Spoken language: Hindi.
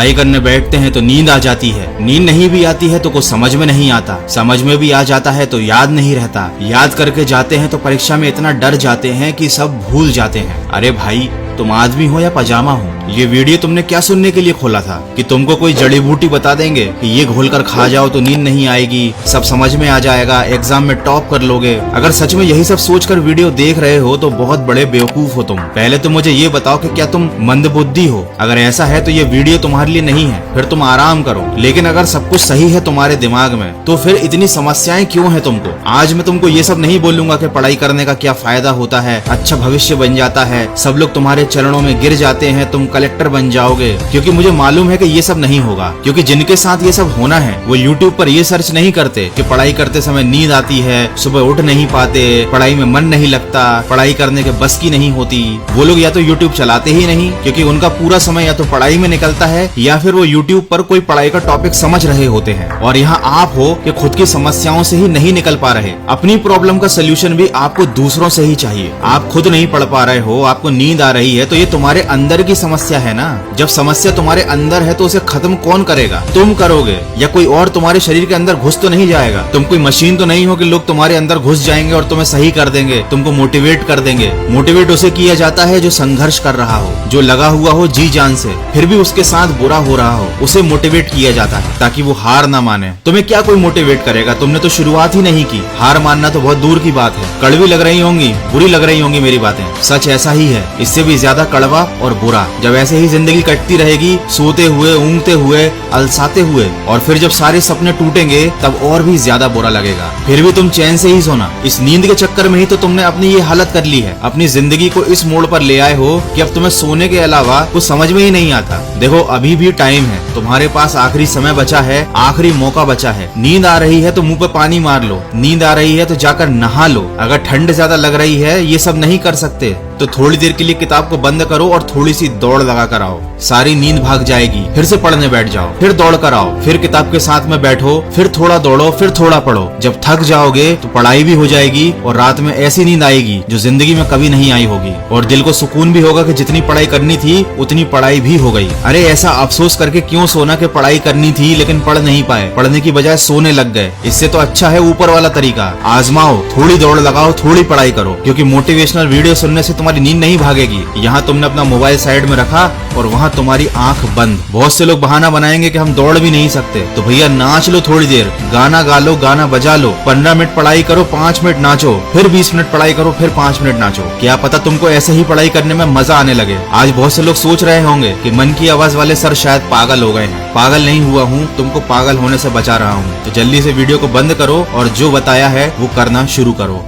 पढ़ाई करने बैठते हैं तो नींद आ जाती है, नींद नहीं भी आती है तो कुछ समझ में नहीं आता, समझ में भी आ जाता है तो याद नहीं रहता, याद करके जाते हैं तो परीक्षा में इतना डर जाते हैं कि सब भूल जाते हैं। अरे भाई, तुम आदमी हो या पजामा हो? ये वीडियो तुमने क्या सुनने के लिए खोला था? कि तुमको कोई जड़ी बूटी बता देंगे कि ये घोलकर खा जाओ तो नींद नहीं आएगी, सब समझ में आ जाएगा, एग्जाम में टॉप कर लोगे। अगर सच में यही सब सोचकर वीडियो देख रहे हो तो बहुत बड़े बेवकूफ हो तुम। पहले तो मुझे ये बताओ कि क्या तुम मंदबुद्धि हो? अगर ऐसा है तो ये वीडियो तुम्हारे लिए नहीं है, फिर तुम आराम करो। लेकिन अगर सब कुछ सही है तुम्हारे दिमाग में तो फिर इतनी समस्याएं क्यों है तुमको? आज मैं तुमको ये सब नहीं बोलूंगा कि पढ़ाई करने का क्या फायदा होता है, अच्छा भविष्य बन जाता है, सब लोग तुम्हारे चरणों में गिर जाते हैं, तुम कलेक्टर बन जाओगे, क्योंकि मुझे मालूम है कि ये सब नहीं होगा। क्योंकि जिनके साथ ये सब होना है वो YouTube पर ये सर्च नहीं करते कि पढ़ाई करते समय नींद आती है, सुबह उठ नहीं पाते, पढ़ाई में मन नहीं लगता, पढ़ाई करने के बस की नहीं होती। वो लोग या तो YouTube चलाते ही नहीं, क्योंकि उनका पूरा समय या तो पढ़ाई में निकलता है या फिर वो YouTube पर कोई पढ़ाई का टॉपिक समझ रहे होते हैं। और यहाँ आप हो कि खुद की समस्याओं से ही नहीं निकल पा रहे। अपनी प्रॉब्लम का सोल्यूशन भी आपको दूसरों से ही चाहिए। आप खुद नहीं पढ़ पा रहे हो, आपको नींद आ रही है तो ये तुम्हारे अंदर की समस्या है ना। जब समस्या तुम्हारे अंदर है तो उसे खत्म कौन करेगा? तुम करोगे, या कोई और तुम्हारे शरीर के अंदर घुस तो नहीं जाएगा। तुम कोई मशीन तो नहीं हो कि लोग तुम्हारे अंदर घुस जाएंगे और तुम्हें सही कर देंगे, तुमको मोटिवेट कर देंगे। मोटिवेट उसे किया जाता है जो संघर्ष कर रहा हो, जो लगा हुआ हो जी जान से, फिर भी उसके साथ बुरा हो रहा हो, उसे मोटिवेट किया जाता है ताकि वो हार ना माने। तुम्हें क्या कोई मोटिवेट करेगा? तुमने तो शुरुआत ही नहीं की। हार मानना तो बहुत दूर की बात है। कड़वी लग रही होंगी, बुरी लग रही होंगी मेरी बातें, सच ऐसा ही है, इससे भी ज्यादा कड़वा और बुरा। जब ऐसे ही जिंदगी कटती रहेगी, सोते हुए, ऊँगते हुए, अलसाते हुए, और फिर जब सारे सपने टूटेंगे तब और भी ज्यादा बुरा लगेगा। फिर भी तुम चैन से ही सोना। इस नींद के चक्कर में ही तो तुमने अपनी ये हालत कर ली है। अपनी जिंदगी को इस मोड़ पर ले आए हो कि अब तुम्हें सोने के अलावा कुछ समझ में ही नहीं आता। देखो, अभी भी टाइम है, तुम्हारे पास आखिरी समय बचा है, आखिरी मौका बचा है। नींद आ रही है तो मुंह पे पानी मार लो, नींद आ रही है तो जाकर नहा लो। अगर ठंड ज्यादा लग रही है, ये सब नहीं कर सकते तो थोड़ी देर के लिए किताब को बंद करो और थोड़ी सी दौड़ लगा कर आओ, सारी नींद भाग जाएगी। फिर से पढ़ने बैठ जाओ, फिर दौड़ कर आओ, फिर किताब के साथ में बैठो, फिर थोड़ा दौड़ो, फिर थोड़ा पढ़ो। जब थक जाओगे तो पढ़ाई भी हो जाएगी और रात में ऐसी नींद आएगी जो जिंदगी में कभी नहीं आई होगी। और दिल को सुकून भी होगा कि जितनी पढ़ाई करनी थी उतनी पढ़ाई भी हो गई। अरे ऐसा अफसोस करके क्यों सोना कि पढ़ाई करनी थी लेकिन पढ़ नहीं पाए, पढ़ने की बजाय सोने लग गए। इससे तो अच्छा है ऊपर वाला तरीका, आजमाओ, थोड़ी दौड़ लगाओ, थोड़ी पढ़ाई करो, क्योंकि मोटिवेशनल वीडियो सुनने से तुम्हारी नींद नहीं भागेगी। यहाँ तुमने अपना मोबाइल साइड में रखा और वहाँ तुम्हारी आंख बंद। बहुत से लोग बहाना बनाएंगे कि हम दौड़ भी नहीं सकते, तो भैया नाच लो थोड़ी देर, गाना गा लो, गाना बजा लो, 15 मिनट पढ़ाई करो, 5 मिनट नाचो, फिर 20 मिनट पढ़ाई करो, फिर 5 मिनट नाचो। क्या पता तुमको ऐसे ही पढ़ाई करने में मजा आने लगे। आज बहुत से लोग सोच रहे होंगे कि मन की आवाज वाले सर शायद पागल हो गए हैं। पागल नहीं हुआ हूँ, तुमको पागल होने से बचा रहा हूँ। तो जल्दी से वीडियो को बंद करो और जो बताया है वो करना शुरू करो।